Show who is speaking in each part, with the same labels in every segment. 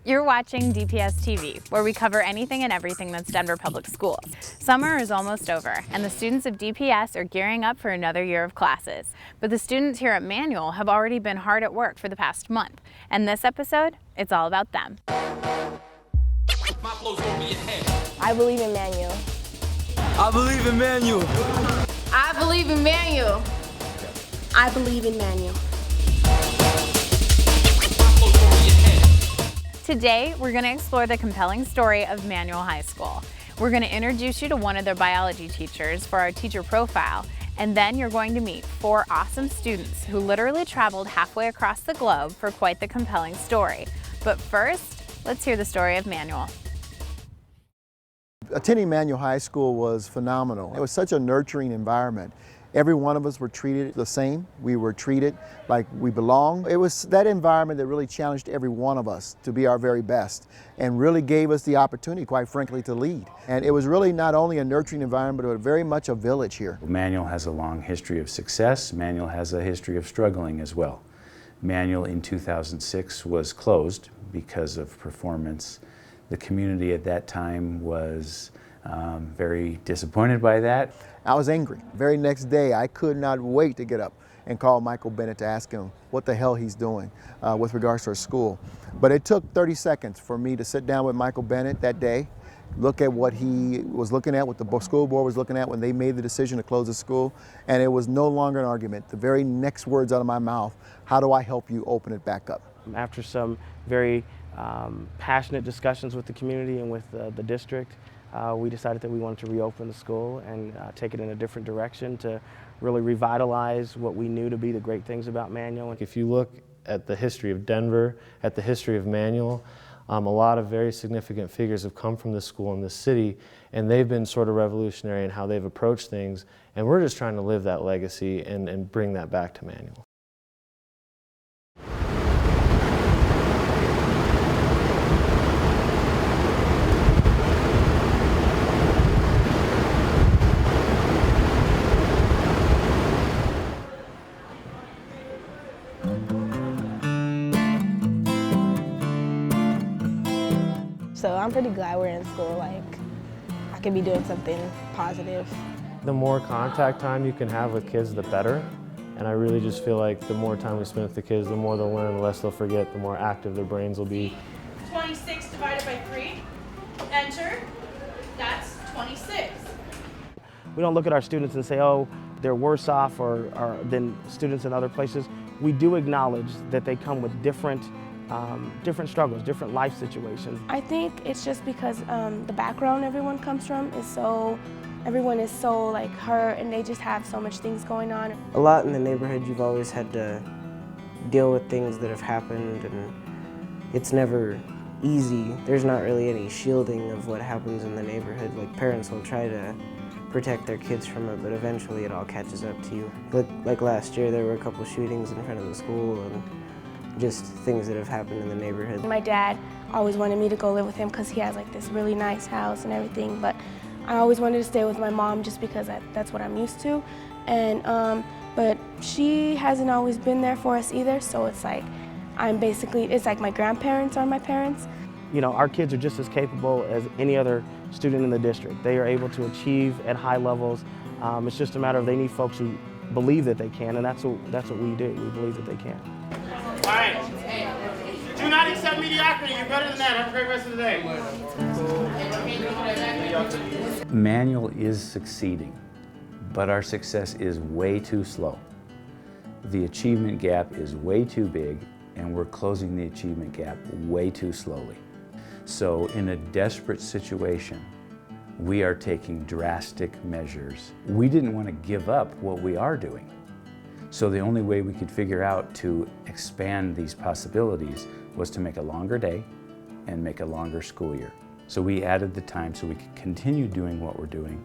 Speaker 1: You're watching DPS TV, where we cover anything and everything that's Denver Public Schools. Summer is almost over, and the students of DPS are gearing up for another year of classes. But the students here at Manual have already been hard at work for the past month, and this episode, it's all about them.
Speaker 2: I believe in Manual.
Speaker 3: I believe in Manual.
Speaker 2: I believe in Manual. I believe in Manual.
Speaker 1: Today, we're going to explore the compelling story of Manual High School. We're going to introduce you to one of their biology teachers for our teacher profile, and then you're going to meet 4 awesome students who literally traveled halfway across the globe for quite the compelling story. But first, let's hear the story of Manual.
Speaker 4: Attending Manual High School was phenomenal. It was such a nurturing environment. Every one of us were treated the same. We were treated like we belonged. It was that environment that really challenged every one of us to be our very best and really gave us the opportunity, quite frankly, to lead. And it was really not only a nurturing environment, but very much a village here.
Speaker 5: Manual has a long history of success. Manual has a history of struggling as well. Manual in 2006 was closed because of performance. The community at that time was very disappointed by that.
Speaker 4: I was angry. Very next day, I could not wait to get up and call Michael Bennett to ask him what the hell he's doing with regards to our school. But it took 30 seconds for me to sit down with Michael Bennett that day, look at what he was looking at, what the school board was looking at when they made the decision to close the school, and it was no longer an argument. The very next words out of my mouth, how do I help you open it back up?
Speaker 6: After some very passionate discussions with the community and with the district, we decided that we wanted to reopen the school and take it in a different direction to really revitalize what we knew to be the great things about Manual.
Speaker 7: If you look at the history of Denver, at the history of Manual, a lot of very significant figures have come from this school in this city, and they've been sort of revolutionary in how they've approached things, and we're just trying to live that legacy and bring that back to Manual.
Speaker 2: So I'm pretty glad we're in school. Like, I could be doing something positive.
Speaker 7: The more contact time you can have with kids, the better. And I really just feel like the more time we spend with the kids, the more they'll learn, the less they'll forget, the more active their brains will be.
Speaker 8: 26 divided by 3, enter, that's 26.
Speaker 6: We don't look at our students and say, oh, they're worse off than students in other places. We do acknowledge that they come with different struggles, different life situations.
Speaker 2: I think it's just because the background everyone comes from is so, everyone is so like hurt and they just have so much things going on.
Speaker 9: A lot in the neighborhood, you've always had to deal with things that have happened, and it's never easy. There's not really any shielding of what happens in the neighborhood. Like, parents will try to protect their kids from it, but eventually it all catches up to you. Like last year, there were a couple shootings in front of the school and just things that have happened in the neighborhood.
Speaker 2: My dad always wanted me to go live with him because he has like this really nice house and everything, but I always wanted to stay with my mom just because that's what I'm used to. And but she hasn't always been there for us either, so it's like it's like my grandparents are my parents.
Speaker 6: You know, our kids are just as capable as any other student in the district. They are able to achieve at high levels. It's just a matter of they need folks who believe that they can, and that's what we do. We believe that they can.
Speaker 10: All right. Do not accept mediocrity. You're better than that. Have a great rest of the day.
Speaker 5: Manual is succeeding, but our success is way too slow. The achievement gap is way too big, and we're closing the achievement gap way too slowly. So in a desperate situation, we are taking drastic measures. We didn't want to give up what we are doing. So the only way we could figure out to expand these possibilities was to make a longer day and make a longer school year. So we added the time so we could continue doing what we're doing,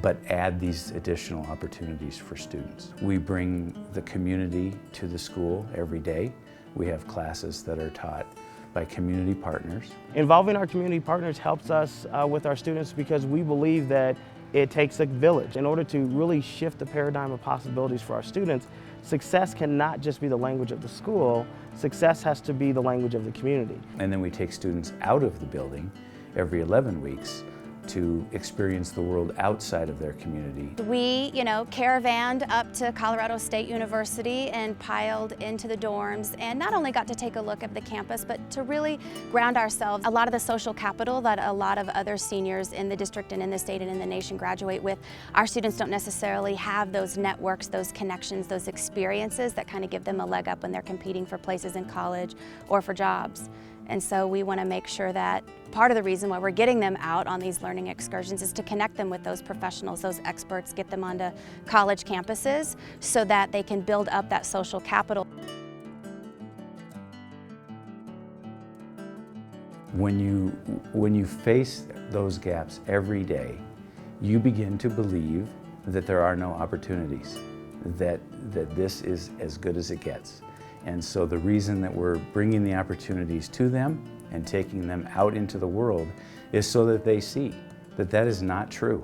Speaker 5: but add these additional opportunities for students. We bring the community to the school every day. We have classes that are taught by community partners.
Speaker 6: Involving our community partners helps us with our students because we believe that it takes a village. In order to really shift the paradigm of possibilities for our students, success cannot just be the language of the school, success has to be the language of the community.
Speaker 5: And then we take students out of the building every 11 weeks to experience the world outside of their community.
Speaker 11: We, caravanned up to Colorado State University and piled into the dorms, and not only got to take a look at the campus, but to really ground ourselves. A lot of the social capital that a lot of other seniors in the district and in the state and in the nation graduate with, our students don't necessarily have those networks, those connections, those experiences that kind of give them a leg up when they're competing for places in college or for jobs. And so we want to make sure that part of the reason why we're getting them out on these learning excursions is to connect them with those professionals, those experts, get them onto college campuses so that they can build up that social capital.
Speaker 5: When you face those gaps every day, you begin to believe that there are no opportunities, that this is as good as it gets. And so the reason that we're bringing the opportunities to them and taking them out into the world is so that they see that that is not true,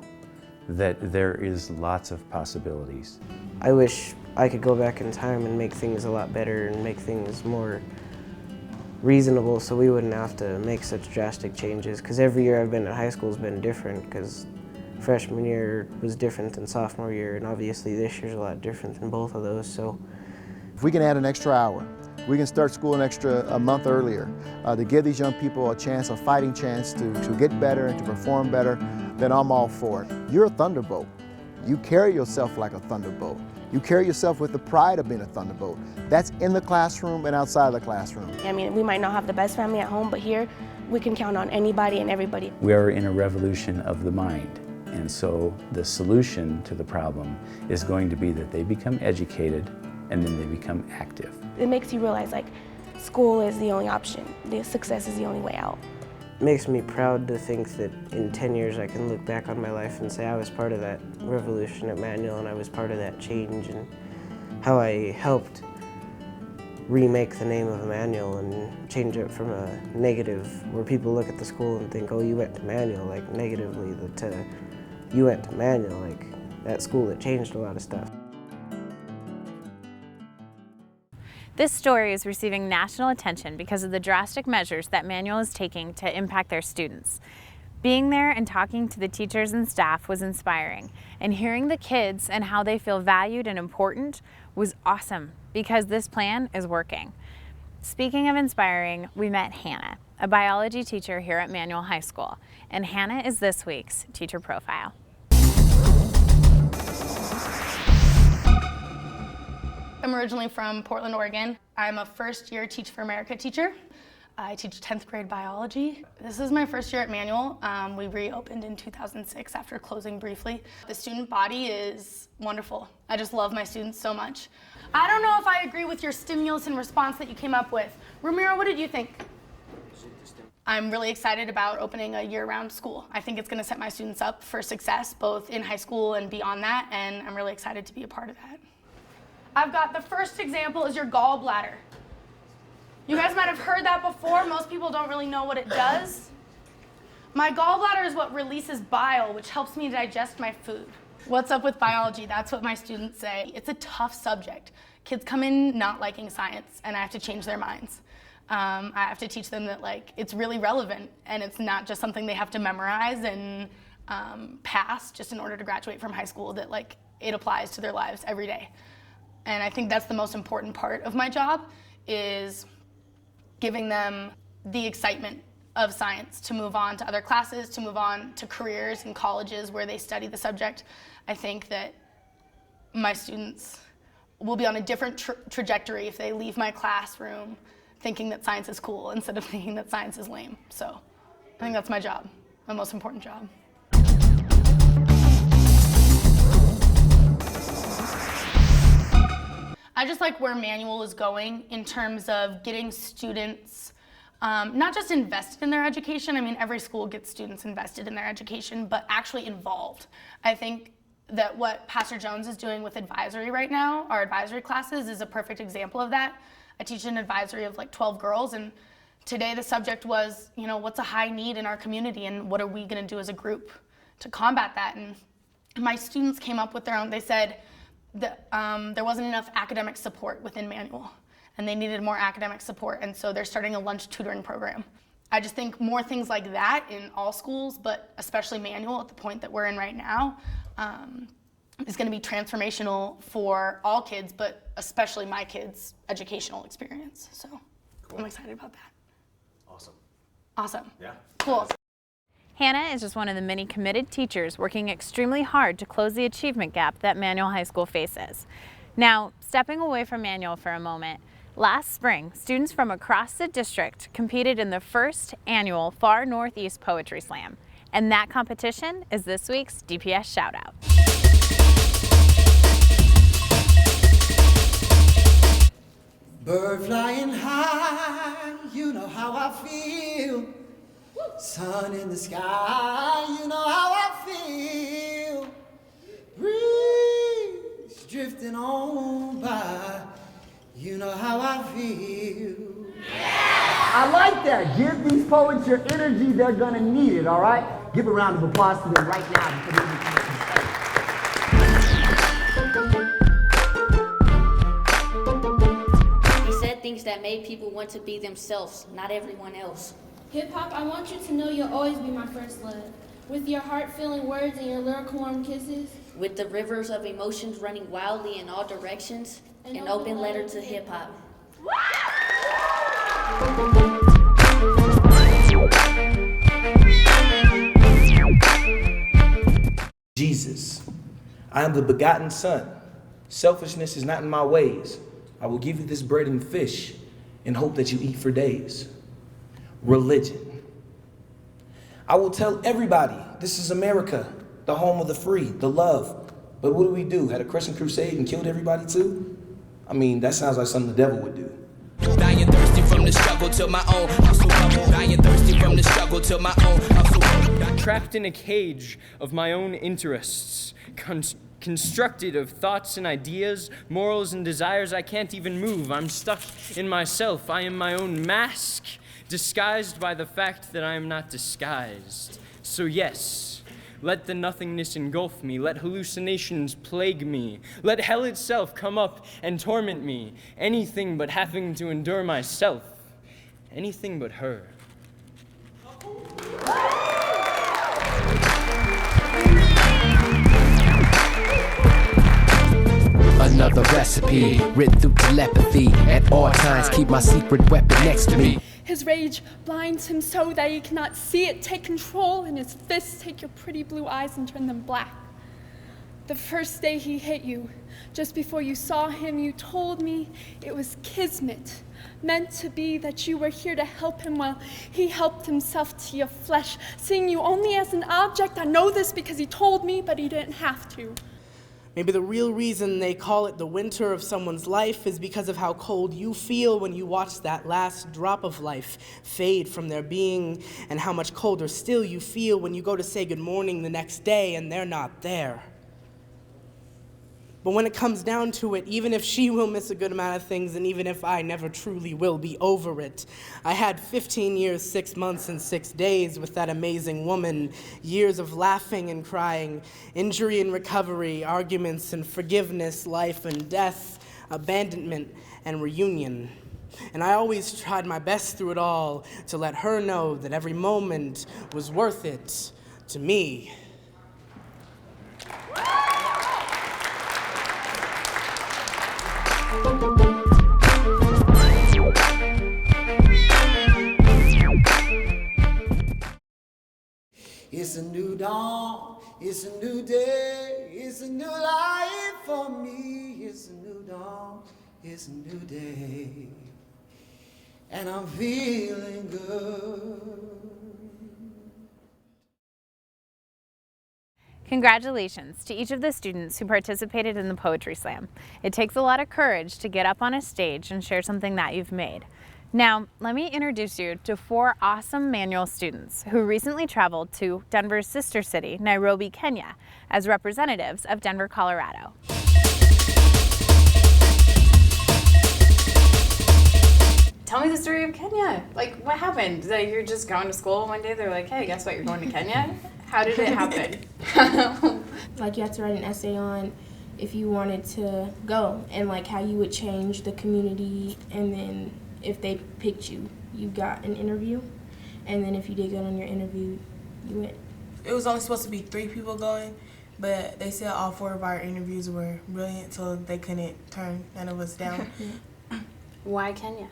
Speaker 5: that there is lots of possibilities.
Speaker 9: I wish I could go back in time and make things a lot better and make things more reasonable so we wouldn't have to make such drastic changes, because every year I've been at high school has been different, because freshman year was different than sophomore year, and obviously this year's a lot different than both of those. So
Speaker 4: if we can add an extra hour, we can start school a month earlier to give these young people a chance, a fighting chance to get better and to perform better, then I'm all for it. You're a thunderbolt. You carry yourself like a thunderbolt. You carry yourself with the pride of being a thunderbolt. That's in the classroom and outside the classroom.
Speaker 2: I mean, we might not have the best family at home, but here we can count on anybody and everybody.
Speaker 5: We are in a revolution of the mind. And so the solution to the problem is going to be that they become educated and then they become active.
Speaker 2: It makes you realize, like, school is the only option. The success is the only way out.
Speaker 9: it makes me proud to think that in 10 years I can look back on my life and say I was part of that revolution at Manual and I was part of that change and how I helped remake the name of Manual and change it from a negative where people look at the school and think, oh, you went to Manual, like negatively, to you went to Manual, like that school that changed a lot of stuff.
Speaker 1: This story is receiving national attention because of the drastic measures that Manual is taking to impact their students. Being there and talking to the teachers and staff was inspiring, and hearing the kids and how they feel valued and important was awesome because this plan is working. Speaking of inspiring, we met Hannah, a biology teacher here at Manual High School, and Hannah is this week's Teacher Profile.
Speaker 8: I'm originally from Portland, Oregon. I'm a first-year Teach for America teacher. I teach 10th grade biology. This is my first year at Manual. We reopened in 2006 after closing briefly. The student body is wonderful. I just love my students so much. I don't know if I agree with your stimulus and response that you came up with. Ramiro, what did you think? I'm really excited about opening a year-round school. I think it's going to set my students up for success, both in high school and beyond that, and I'm really excited to be a part of that. I've got the first example is your gallbladder. You guys might have heard that before. Most people don't really know what it does. My gallbladder is what releases bile, which helps me digest my food. What's up with biology? That's what my students say. It's a tough subject. Kids come in not liking science, and I have to change their minds. I have to teach them that it's really relevant, and it's not just something they have to memorize and pass just in order to graduate from high school, that it applies to their lives every day. And I think that's the most important part of my job, is giving them the excitement of science to move on to other classes, to move on to careers in colleges where they study the subject. I think that my students will be on a different trajectory if they leave my classroom thinking that science is cool instead of thinking that science is lame. So I think that's my job, my most important job. I just like where Manual is going in terms of getting students not just invested in their education. I mean, every school gets students invested in their education, but actually involved. I think that what Pastor Jones is doing with advisory right now, our advisory classes, is a perfect example of that. I teach an advisory of 12 girls, and today the subject was, what's a high need in our community and what are we gonna do as a group to combat that? And my students came up with their own, they said, there wasn't enough academic support within Manual, and they needed more academic support, and so they're starting a lunch tutoring program. I just think more things like that in all schools, but especially Manual at the point that we're in right now, is going to be transformational for all kids, but especially my kids' educational experience. So cool. I'm excited about that.
Speaker 10: Awesome.
Speaker 8: Awesome.
Speaker 10: Yeah.
Speaker 8: Cool.
Speaker 1: Hannah is just one of the many committed teachers working extremely hard to close the achievement gap that Manual High School faces. Now, stepping away from Manual for a moment, last spring, students from across the district competed in the first annual Far Northeast Poetry Slam. And that competition is this week's DPS Shoutout.
Speaker 12: Bird flying high, you know how I feel. Sun in the sky, you know how I feel. Breeze drifting on by, you know how I feel.
Speaker 3: I like that. Give these poets your energy. They're gonna need it, all right? Give a round of applause to them right now.
Speaker 13: He said things that made people want to be themselves, not everyone else.
Speaker 14: Hip-hop, I want you to know you'll always be my first love. With your heart-filling words and your lyrical warm kisses.
Speaker 13: With the rivers of emotions running wildly in all directions. An open letter to hip-hop.
Speaker 15: Jesus, I am the begotten Son. Selfishness is not in my ways. I will give you this bread and fish and hope that you eat for days. Religion. I will tell everybody this is America, the home of the free, the love. But what do? Had a Christian crusade and killed everybody too? I mean, that sounds like something the devil would do.
Speaker 16: Dying thirsty from the struggle to my own hustle bubble. Dying thirsty from the struggle to my own hustle bubble.
Speaker 17: Trapped in a cage of my own interests, constructed of thoughts and ideas, morals and desires I can't even move. I'm stuck in myself. I am my own mask, disguised by the fact that I am not disguised. So yes, let the nothingness engulf me. Let hallucinations plague me. Let hell itself come up and torment me. Anything but having to endure myself. Anything but her.
Speaker 18: Another recipe, written through telepathy. At all times, keep my secret weapon next to me.
Speaker 19: His rage blinds him so that he cannot see it take control, and his fists take your pretty blue eyes and turn them black. The first day he hit you, just before you saw him, you told me it was kismet, meant to be that you were here to help him while he helped himself to your flesh, seeing you only as an object. I know this because he told me, but he didn't have to.
Speaker 20: Maybe the real reason they call it the winter of someone's life is because of how cold you feel when you watch that last drop of life fade from their being, and how much colder still you feel when you go to say good morning the next day and they're not there. But when it comes down to it, even if she will miss a good amount of things, and even if I never truly will be over it, I had 15 years, 6 months, and 6 days with that amazing woman, years of laughing and crying, injury and recovery, arguments and forgiveness, life and death, abandonment and reunion. And I always tried my best through it all to let her know that every moment was worth it to me.
Speaker 12: It's a new dawn, it's a new day, it's a new life for me. It's a new dawn, it's a new day, and I'm feeling good.
Speaker 1: Congratulations to each of the students who participated in the Poetry Slam. It takes a lot of courage to get up on a stage and share something that you've made. Now, let me introduce you to 4 awesome Manual students who recently traveled to Denver's sister city, Nairobi, Kenya, as representatives of Denver, Colorado. Tell me the story of Kenya. Like, what happened? That you're just going to school one day, they're like, hey, guess what, you're going to Kenya? How did it happen?
Speaker 2: Like, you have to write an essay on
Speaker 14: if you wanted to go, and like how you would change the community, and then if they picked you, you got an interview, and then if you did good on your interview, you went.
Speaker 21: It was only supposed to be 3 people going, but they said all 4 of our interviews were brilliant, so they couldn't turn none of us down.
Speaker 1: Why Kenya?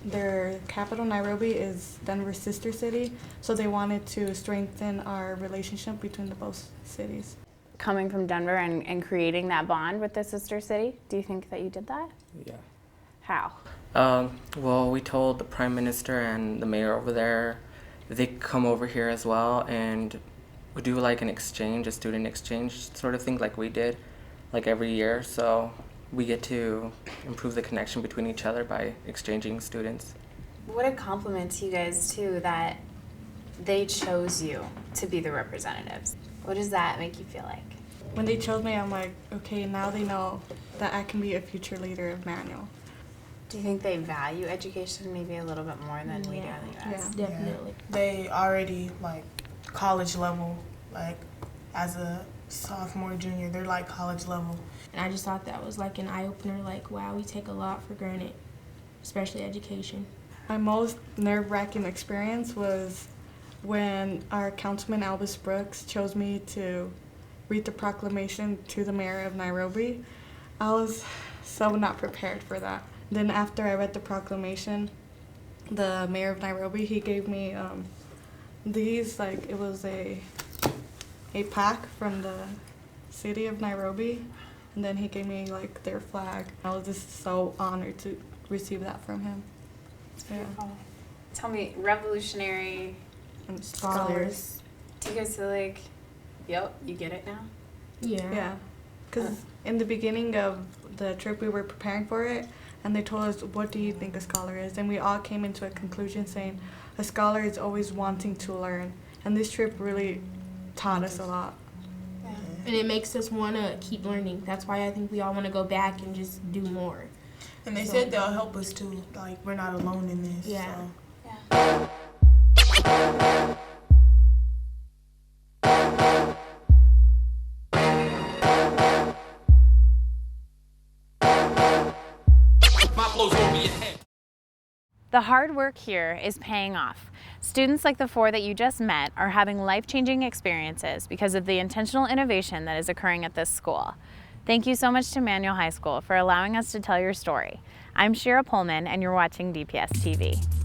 Speaker 22: Their capital, Nairobi, is Denver's sister city, so they wanted to strengthen our relationship between the both cities.
Speaker 1: Coming from Denver and creating that bond with the sister city, do you think that you did that?
Speaker 23: Yeah.
Speaker 1: How?
Speaker 23: Well, we told the Prime Minister and the mayor over there that they could come over here as well, and we do like an exchange, a student exchange sort of thing like we did, like every year. So we get to improve the connection between each other by exchanging students.
Speaker 1: What a compliment to you guys too that they chose you to be the representatives. What does that make you feel like?
Speaker 22: When they chose me, I'm like, okay, now they know that I can be a future leader of Manual.
Speaker 1: Do you think they value education maybe a little bit more than we do in the US?
Speaker 21: Yeah, definitely. They already like college level, like as a sophomore, junior, they're like college level.
Speaker 14: And I just thought that was like an eye-opener, like, wow, we take a lot for granted, especially education.
Speaker 22: My most nerve-wracking experience was when our councilman, Albus Brooks, chose me to read the proclamation to the mayor of Nairobi. I was so not prepared for that. Then after I read the proclamation, the mayor of Nairobi, he gave me these, like, it was a plaque from the city of Nairobi, and then he gave me like their flag. I was just so honored to receive that from him.
Speaker 1: Yeah. Tell me, revolutionary
Speaker 22: and scholars.
Speaker 1: Do you guys feel like, yep, you get it now?
Speaker 22: Yeah, because in the beginning of the trip we were preparing for it, and they told us, what do you think a scholar is? And we all came into a conclusion saying a scholar is always wanting to learn, and this trip really taught us a lot.
Speaker 14: And it makes us want to keep learning. That's why I think we all want to go back and just do more.
Speaker 21: And they said they'll help us too. Like, we're not alone in this.
Speaker 14: Yeah.
Speaker 21: So.
Speaker 1: The hard work here is paying off. Students like the 4 that you just met are having life-changing experiences because of the intentional innovation that is occurring at this school. Thank you so much to Manual High School for allowing us to tell your story. I'm Sheera Poelman, and you're watching DPS TV.